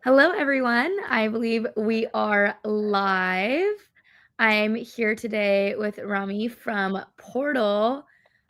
Hello, everyone. I believe we are live. I'm here today with Rami from Portal,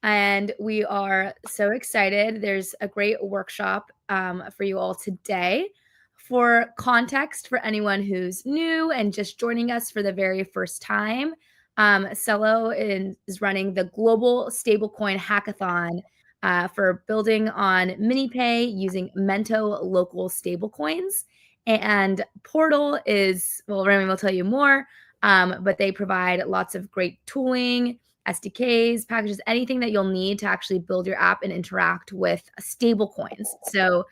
and we are so excited. There's a great workshop for you all today. For context, for anyone who's new and just joining us for the very first time, Celo is running the Global Stablecoin Hackathon for building on MiniPay using Mento local stablecoins. And Portal is, well, Remy will tell you more, but they provide lots of great tooling, SDKs, packages, anything that you'll need to actually build your app and interact with stable coins. So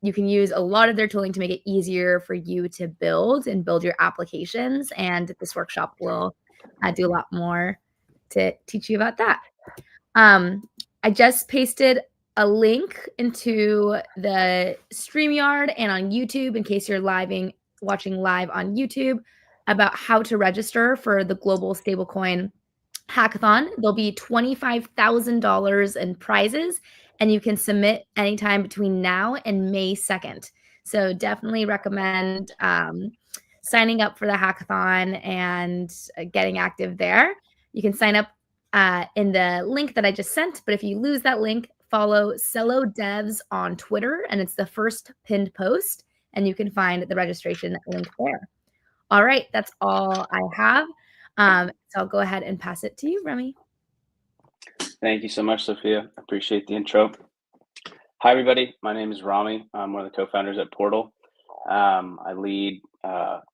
you can use a lot of their tooling to make it easier for you to build your applications. And this workshop will do a lot more to teach you about that. I just pasted a link into the StreamYard and on YouTube in case you're watching live on YouTube about how to register for the Global Stablecoin Hackathon. There'll be $25,000 in prizes, and you can submit anytime between now and May 2nd. So definitely recommend signing up for the hackathon and getting active there. You can sign up in the link that I just sent. But if you lose that link, follow Celo Devs on Twitter, and it's the first pinned post, and you can find the registration link there. All right, that's all I have. So I'll go ahead and pass it to you, Remy. Thank you so much, Sophia. Appreciate the intro. Hi, everybody. My name is Rami. I'm one of the co-founders at Portal. I lead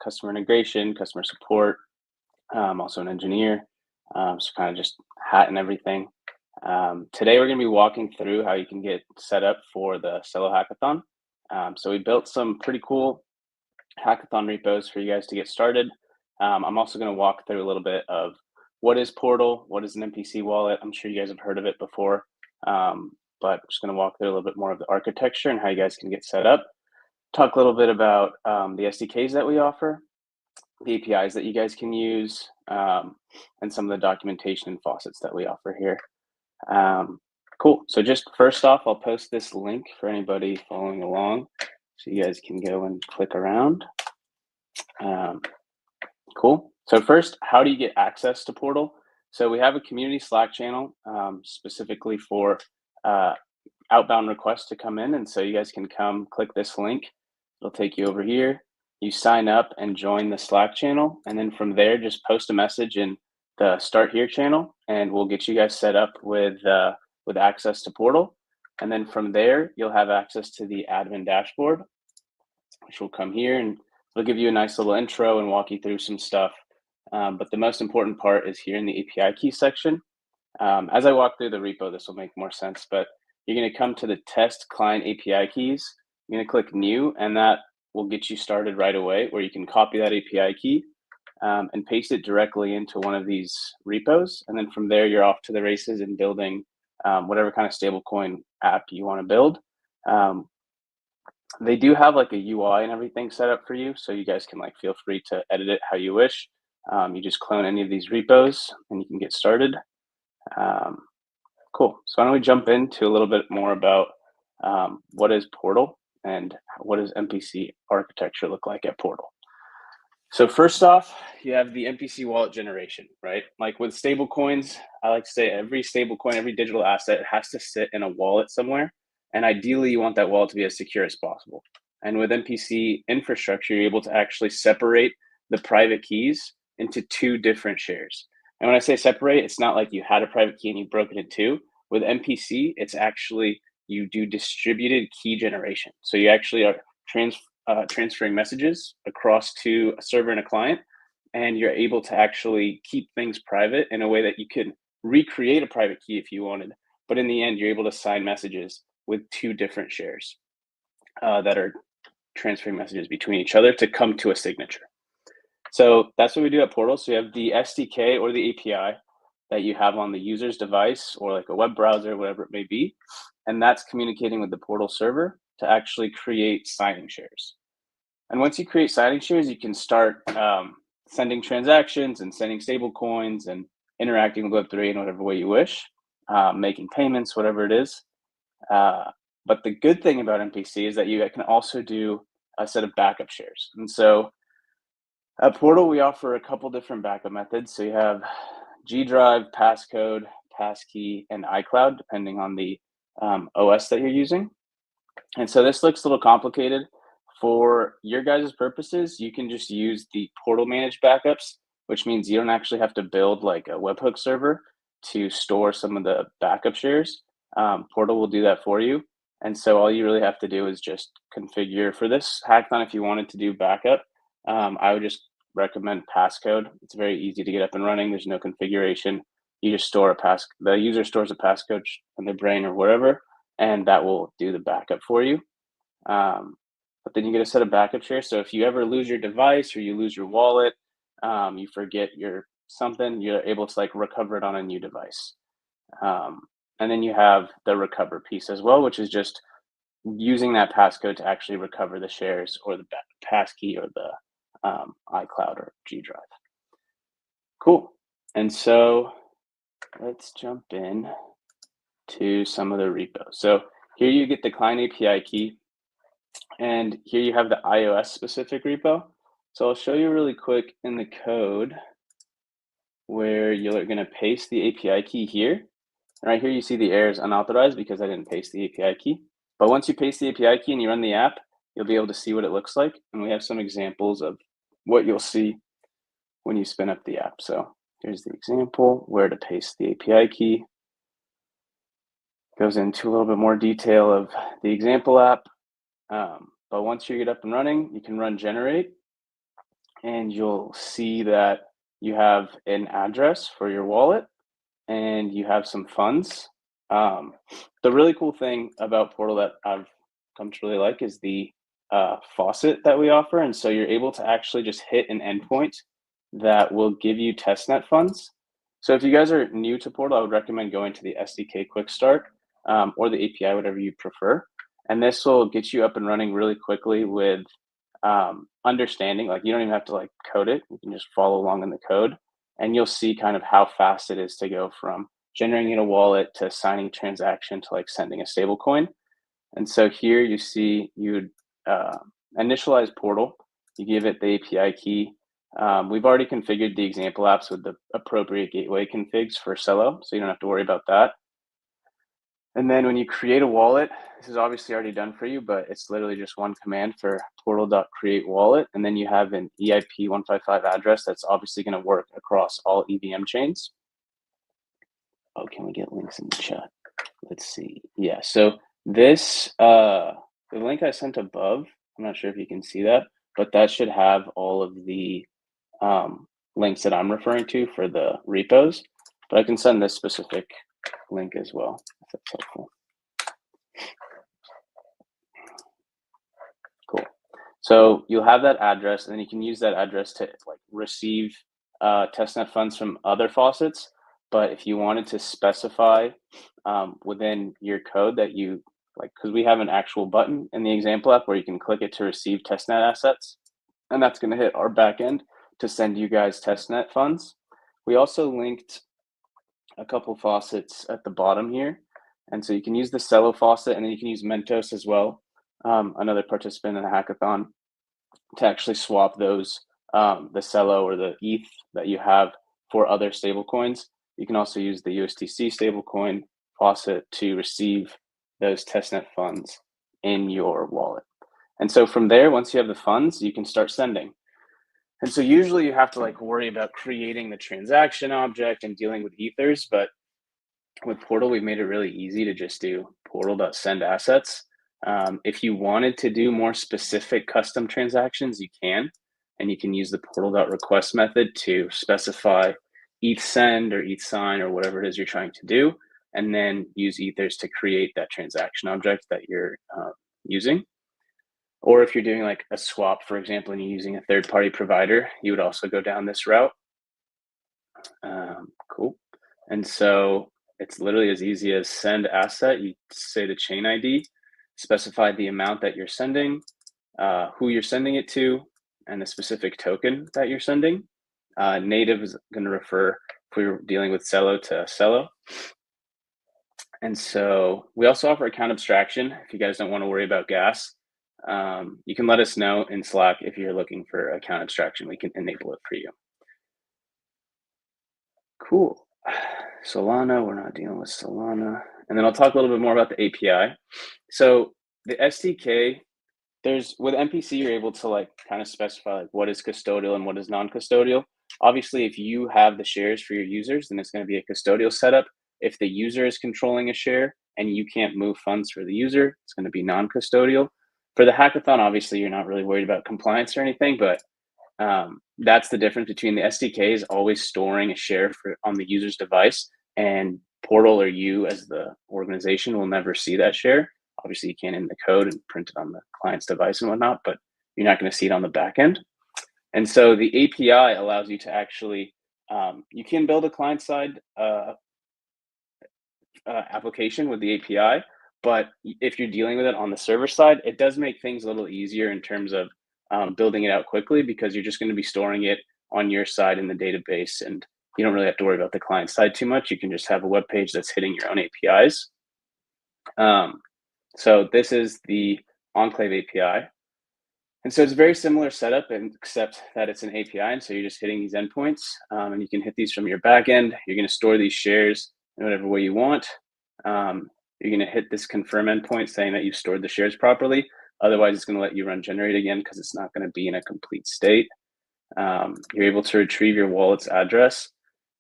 customer integration, customer support. I'm also an engineer, so kind of just hat and everything. Today, we're going to be walking through how you can get set up for the Celo Hackathon. So we built some pretty cool hackathon repos for you guys to get started. I'm also going to walk through a little bit of what is Portal, what is an MPC wallet. I'm sure you guys have heard of it before, but I'm just going to walk through a little bit more of the architecture and how you guys can get set up. Talk a little bit about the SDKs that we offer, the APIs that you guys can use, and some of the documentation and faucets that we offer here. Cool. So just first off, I'll post this link for anybody following along so you guys can go and click around. Cool. So first, how do you get access to Portal? So we have a community Slack channel specifically for outbound requests to come in. And so you guys can come click this link. It'll take you over here. You sign up and join the Slack channel. And then from there, just post a message in the Start Here channel, and we'll get you guys set up with access to Portal. And then from there, you'll have access to the admin dashboard, which will come here, and it'll give you a nice little intro and walk you through some stuff. But the most important part is here in the API key section. As I walk through the repo, this will make more sense, but you're going to come to the test client API keys. You're going to click new, and that will get you started right away, where you can copy that API key and paste it directly into one of these repos. And then from there, you're off to the races in building whatever kind of stablecoin app you want to build. They do have like a UI and everything set up for you, so you guys can feel free to edit it how you wish. You just clone any of these repos and you can get started. Cool. So why don't we jump into a little bit more about what is Portal and what does MPC architecture look like at Portal. So first off, you have the MPC wallet generation, right? Like with stable coins, I like to say every stable coin, every digital asset has to sit in a wallet somewhere. And ideally, you want that wallet to be as secure as possible. And with MPC infrastructure, you're able to actually separate the private keys into two different shares. And when I say separate, it's not like you had a private key and you broke it in two. With MPC, it's actually you do distributed key generation. So you actually are transferring messages across to a server and a client, and you're able to actually keep things private in a way that you can recreate a private key if you wanted. But in the end, you're able to sign messages with two different shares that are transferring messages between each other to come to a signature. So that's what we do at Portal. So you have the SDK or the API that you have on the user's device or like a web browser, whatever it may be. And that's communicating with the Portal server to actually create signing shares. And once you create signing shares, you can start sending transactions and sending stable coins and interacting with Web3 in whatever way you wish, making payments, whatever it is. But the good thing about MPC is that you can also do a set of backup shares. And so at Portal, we offer a couple different backup methods. So you have G Drive, passcode, passkey, and iCloud, depending on the OS that you're using. And so this looks a little complicated. For your guys' purposes, you can just use the Portal managed backups, which means you don't actually have to build like a webhook server to store some of the backup shares. Portal will do that for you. And so all you really have to do is just configure for this hackathon. If you wanted to do backup, I would just recommend passcode. It's very easy to get up and running. There's no configuration. You just store the user stores a passcode in their brain or wherever, and that will do the backup for you. But then you get a set of backup shares. So if you ever lose your device or you lose your wallet, you forget your something, you're able to like recover it on a new device. And then you have the recover piece as well, which is just using that passcode to actually recover the shares or the passkey or the iCloud or G Drive. Cool. And so let's jump in to some of the repos. So here you get the client API key, and here you have the iOS specific repo. So I'll show you really quick in the code where you're going to paste the API key here. Right here you see the error is unauthorized because I didn't paste the API key. But once you paste the API key and you run the app, you'll be able to see what it looks like. And we have some examples of what you'll see when you spin up the app. So here's the example where to paste the API key. Goes into a little bit more detail of the example app. But once you get up and running, you can run generate, and you'll see that you have an address for your wallet and you have some funds. The really cool thing about Portal that I've come to really like is the faucet that we offer. And so you're able to actually just hit an endpoint that will give you testnet funds. So if you guys are new to Portal, I would recommend going to the SDK Quick Start or the API, whatever you prefer. And this will get you up and running really quickly with understanding. Like you don't even have to like code it. You can just follow along in the code, and you'll see kind of how fast it is to go from generating a wallet to signing a transaction to like sending a stable coin. And so here you see you'd initialize Portal. You give it the API key. We've already configured the example apps with the appropriate gateway configs for Celo, so you don't have to worry about that. And then when you create a wallet, this is obviously already done for you, but it's literally just one command for portal.createWallet. And then you have an EIP155 address that's obviously going to work across all EVM chains. Oh, can we get links in the chat? Let's see. Yeah, so this, the link I sent above, I'm not sure if you can see that, but that should have all of the links that I'm referring to for the repos. But I can send this specific link as well, if that's helpful. Cool. So you'll have that address, and then you can use that address to like receive testnet funds from other faucets. But if you wanted to specify within your code that you like, because we have an actual button in the example app where you can click it to receive testnet assets, and that's going to hit our backend to send you guys testnet funds. We also linked a couple faucets at the bottom here. And so you can use the Celo faucet, and then you can use Mentos as well, another participant in a hackathon, to actually swap those, the Celo or the ETH that you have for other stablecoins. You can also use the USDC stablecoin faucet to receive those testnet funds in your wallet. And so from there, once you have the funds, you can start sending. And so usually you have to like worry about creating the transaction object and dealing with ethers, but with Portal, we've made it really easy to just do portal.sendassets. If you wanted to do more specific custom transactions, you can, and you can use the portal.request method to specify ETH send or ETH sign or whatever it is you're trying to do, and then use ethers to create that transaction object that you're using. Or if you're doing like a swap, for example, and you're using a third-party provider, you would also go down this route. Cool. And so it's literally as easy as send asset. You say the chain ID, specify the amount that you're sending, who you're sending it to, and the specific token that you're sending. Native is going to refer, if we were dealing with Celo, to Celo. And so we also offer account abstraction if you guys don't want to worry about gas. You can let us know in Slack if you're looking for account abstraction. We can enable it for you. Cool. Solana, we're not dealing with Solana. And then I'll talk a little bit more about the API. So the SDK, there's with MPC, you're able to like kind of specify like what is custodial and what is non-custodial. Obviously, if you have the shares for your users, then it's going to be a custodial setup. If the user is controlling a share and you can't move funds for the user, it's going to be non-custodial. For the hackathon, obviously, you're not really worried about compliance or anything, but that's the difference between the SDK is always storing a share on the user's device, and Portal or you as the organization will never see that share. Obviously, you can in the code and print it on the client's device and whatnot, but you're not going to see it on the back end. And so the API allows you to actually, you can build a client side application with the API, but if you're dealing with it on the server side, it does make things a little easier in terms of building it out quickly, because you're just going to be storing it on your side in the database, and you don't really have to worry about the client side too much. You can just have a web page that's hitting your own APIs. So this is the Enclave API. And so it's a very similar setup, except that it's an API. And so you're just hitting these endpoints, and you can hit these from your backend. You're going to store these shares in whatever way you want. You're going to hit this confirm endpoint saying that you've stored the shares properly. Otherwise, it's going to let you run generate again because it's not going to be in a complete state. You're able to retrieve your wallet's address.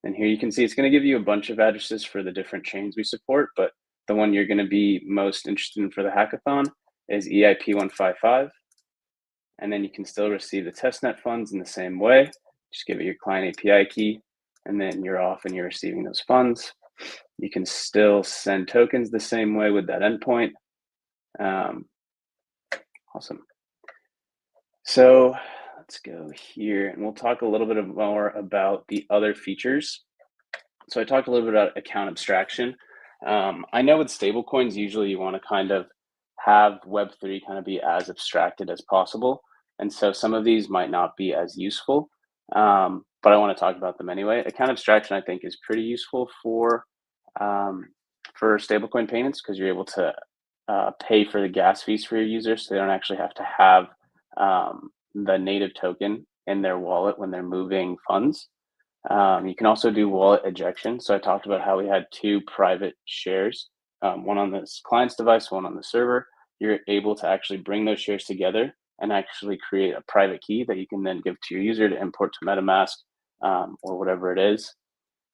And here you can see it's going to give you a bunch of addresses for the different chains we support, but the one you're going to be most interested in for the hackathon is EIP155. And then you can still receive the testnet funds in the same way. Just give it your client API key, and then you're off and you're receiving those funds. You can still send tokens the same way with that endpoint. Awesome. So let's go here, and we'll talk a little bit more about the other features. So I talked a little bit about account abstraction. I know with stablecoins, usually you want to kind of have Web3 kind of be as abstracted as possible. And so some of these might not be as useful, but I want to talk about them anyway. Account abstraction, I think, is pretty useful for stablecoin payments, because you're able to pay for the gas fees for your users, so they don't actually have to have the native token in their wallet when they're moving funds. You can also do wallet ejection. So I talked about how we had two private shares, one on this client's device, one on the server. You're able to actually bring those shares together and actually create a private key that you can then give to your user to import to MetaMask, or whatever it is.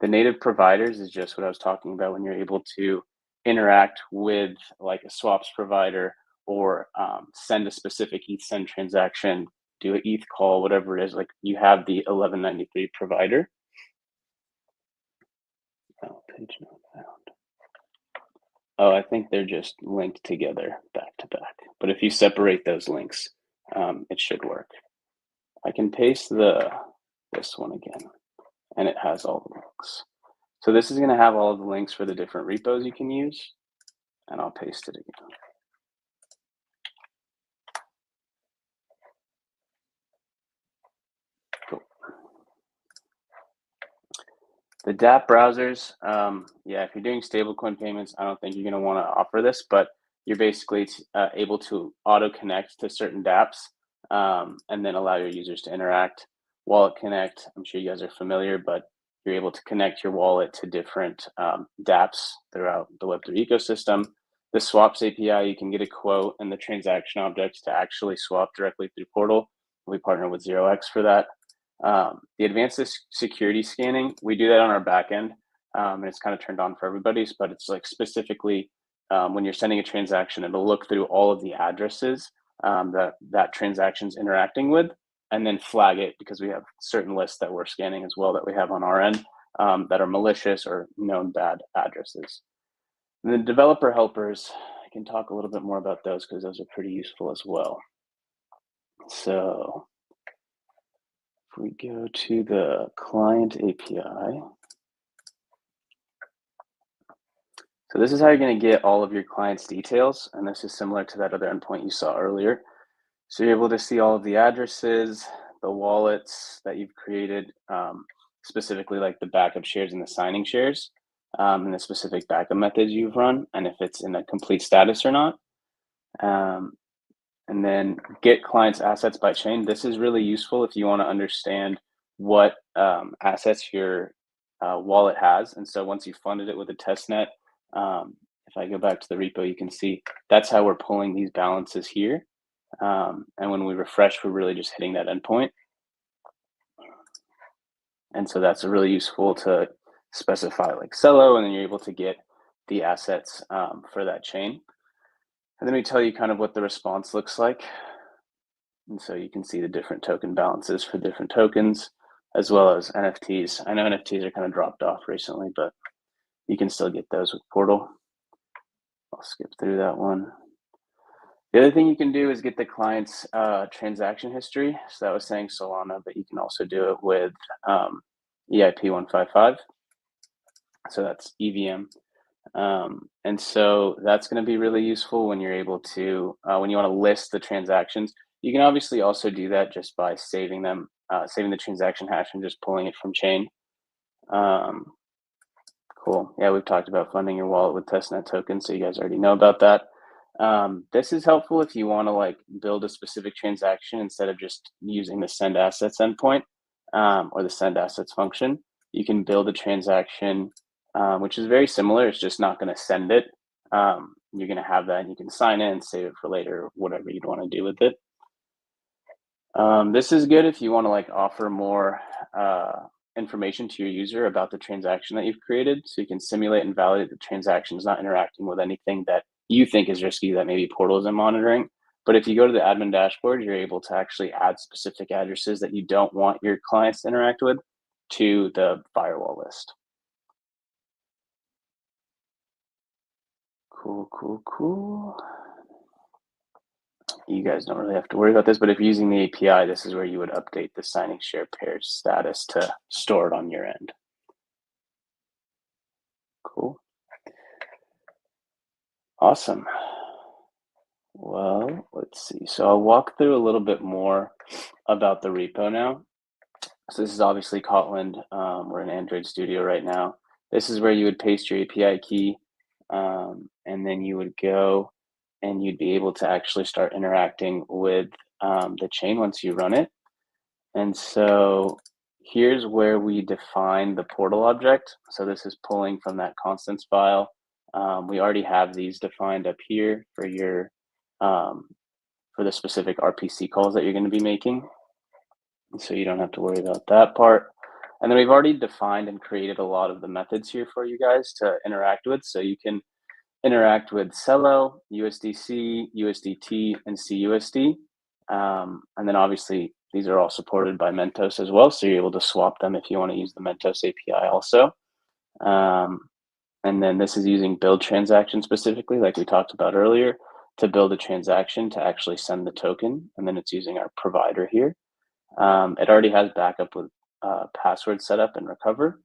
The native providers is just what I was talking about when you're able to interact with like a swaps provider, or send a specific ETH send transaction, do an ETH call, whatever it is. Like you have the 1193 provider. Oh, page not found. Oh, I think they're just linked together back to back. But if you separate those links, it should work. I can paste this one again, and it has all the links. So this is going to have all of the links for the different repos you can use, and I'll paste it again. Cool. The dApp browsers, yeah, if you're doing stablecoin payments, I don't think you're going to want to offer this, but you're basically able to auto connect to certain dApps, and then allow your users to interact. Wallet Connect, I'm sure you guys are familiar, but you're able to connect your wallet to different dApps throughout the Web3 ecosystem. The Swaps API, you can get a quote and the transaction objects to actually swap directly through Portal. We partner with 0x for that. The advanced security scanning, we do that on our back end, and it's kind of turned on for everybody, but it's like specifically when you're sending a transaction, it'll look through all of the addresses that transaction's interacting with, and then flag it, because we have certain lists that we're scanning as well that we have on our end, that are malicious or known bad addresses. And the developer helpers, I can talk a little bit more about those because those are pretty useful as well. So if we go to the client API, so this is how you're going to get all of your client's details, and this is similar to that other endpoint you saw earlier. So you're able to see all of the addresses, the wallets that you've created, specifically like the backup shares and the signing shares, and the specific backup methods you've run, and if it's in a complete status or not. And then get clients' assets by chain. This is really useful if you want to understand what assets your wallet has. And so once you funded it with a test net, if I go back to the repo, you can see that's how we're pulling these balances here. And when we refresh, we're really just hitting that endpoint. And so that's really useful to specify like Celo, and then you're able to get the assets for that chain. And then we tell you kind of what the response looks like. And so you can see the different token balances for different tokens, as well as NFTs. I know NFTs are kind of dropped off recently, but you can still get those with Portal. I'll skip through that one. The other thing you can do is get the client's transaction history. So that was saying Solana, but you can also do it with EIP 155. So that's EVM. And so that's going to be really useful when you're able to, when you want to list the transactions. You can obviously also do that just by saving them, saving the transaction hash and just pulling it from chain. Cool. Yeah, we've talked about funding your wallet with testnet tokens, so you guys already know about that. This is helpful if you want to like build a specific transaction instead of just using the send assets endpoint or the send assets function. You can build a transaction, which is very similar. It's just not going to send it. You're going to have that, and you can sign in, save it for later, whatever you'd want to do with it. This is good if you want to like offer more information to your user about the transaction that you've created, so you can simulate and validate the transaction is not interacting with anything that you think is risky that maybe Portal isn't monitoring. But if you go to the admin dashboard, you're able to actually add specific addresses that you don't want your clients to interact with to the firewall list. Cool. You guys don't really have to worry about this, but if you're using the API, this is where you would update the signing share pairs status to store it on your end. Cool. Awesome. Well, let's see. So I'll walk through a little bit more about the repo now. So this is obviously Kotlin. We're in Android Studio right now. This is where you would paste your API key, and then you would go and you'd be able to actually start interacting with the chain once you run it. And so here's where we define the portal object. So this is pulling from that constants file. We already have these defined up here for your for the specific RPC calls that you're going to be making. So you don't have to worry about that part. And then we've already defined and created a lot of the methods here for you guys to interact with. So you can interact with Celo, USDC, USDT, and CUSD. And then obviously these are all supported by Mentos as well. So you're able to swap them if you want to use the Mentos API also. And then this is using build transaction specifically, like we talked about earlier, to build a transaction to actually send the token. And then it's using our provider here. It already has backup with password setup and recover.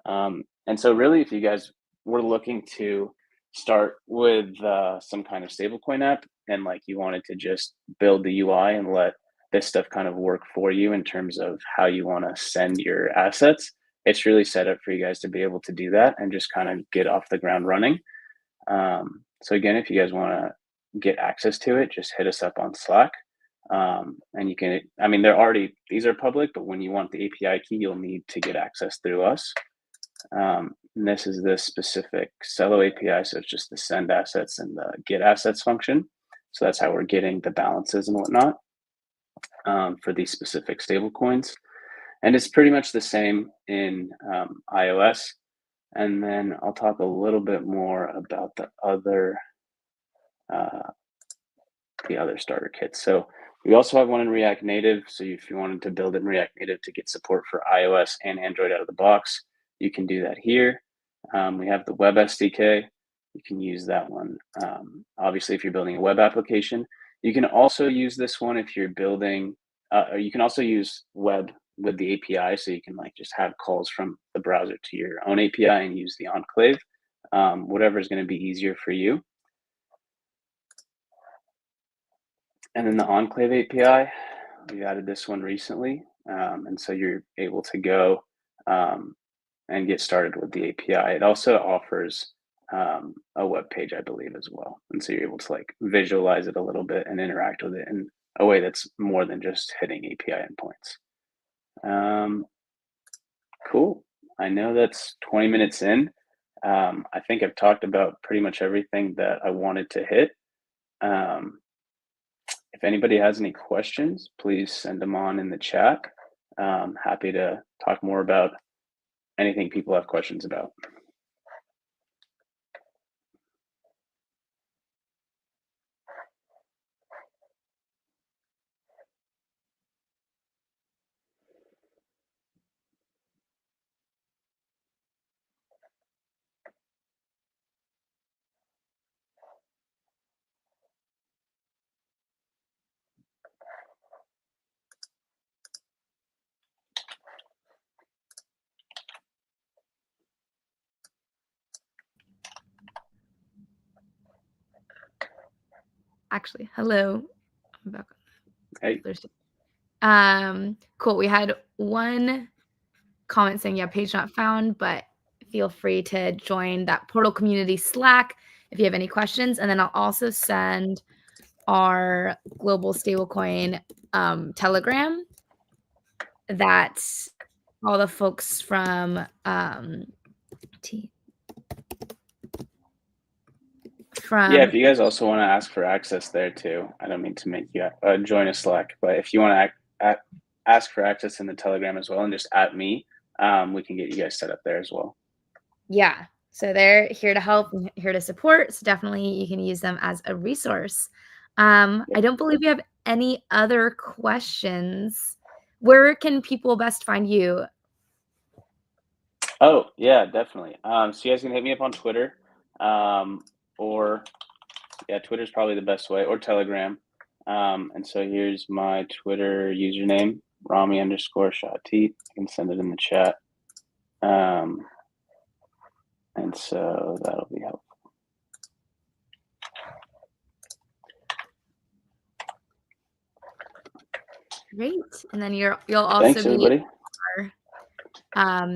And so really, if you guys were looking to start with some kind of stablecoin app and like you wanted to just build the UI and let this stuff kind of work for you in terms of how you want to send your assets, it's really set up for you guys to be able to do that and just kind of get off the ground running. So again, if you guys want to get access to it, just hit us up on Slack. And you can, I mean, these are public, but when you want the API key, you'll need to get access through us. And this is the specific Celo API. So it's just the send assets and the get assets function. So that's how we're getting the balances and whatnot for these specific stable coins. And it's pretty much the same in iOS. And then I'll talk a little bit more about the other starter kits. So we also have one in React Native. So if you wanted to build in React Native to get support for iOS and Android out of the box, you can do that here. We have the Web SDK. You can use that one. Obviously, if you're building a web application, you can also use this one if you're building, or you can also use web with the API. So you can like just have calls from the browser to your own API and use the enclave, whatever is going to be easier for you. And then the Enclave API, we added this one recently. And so you're able to go and get started with the API. It also offers a web page, I believe, as well. And so you're able to like visualize it a little bit and interact with it in a way that's more than just hitting API endpoints. Cool. I know that's 20 minutes in. I think I've talked about pretty much everything that I wanted to hit. Um, if anybody has any questions, please send them on in the chat. Happy to talk more about anything people have questions about. Actually, hello. I'm back. Hey. Cool. We had one comment saying, yeah, page not found, but feel free to join that Portal community Slack if you have any questions. And then I'll also send our global stablecoin Telegram that all the folks from Yeah, if you guys also want to ask for access there too, I don't mean to make you join a Slack, but if you want to ask for access in the Telegram as well and just at me, we can get you guys set up there as well. Yeah. So they're here to help and here to support. So definitely you can use them as a resource. I don't believe we have any other questions. Where can people best find you? Oh, yeah, definitely. So you guys can hit me up on Twitter, or yeah, Twitter's probably the best way, or Telegram. And so here's my Twitter username, Rami_Shatit. I can send it in the chat. And so that'll be helpful. Great. And then you'll also Thanks, be everybody. Our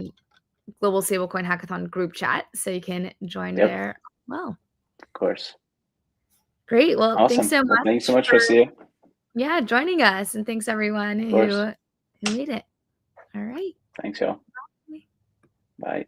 Global Stablecoin Hackathon group chat, so you can join there. Well, of course. Great. Well, Awesome. thanks so much. Well, thanks so much, Rosia. Yeah, joining us, and thanks everyone who made it. All right. Thanks, y'all. Bye. Bye.